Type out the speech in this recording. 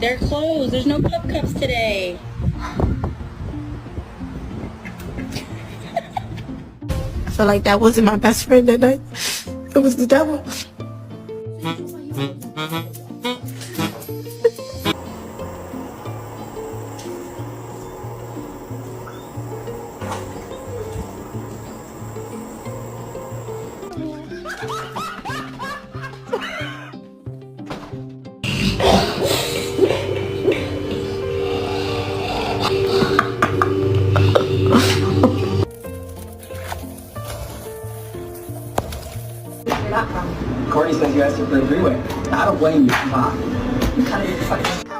They're closed. There's no club cups today. I feel like that wasn't my best friend that night. It was the devil. Courtney says you asked her for a three-way. I don't blame you. Come on.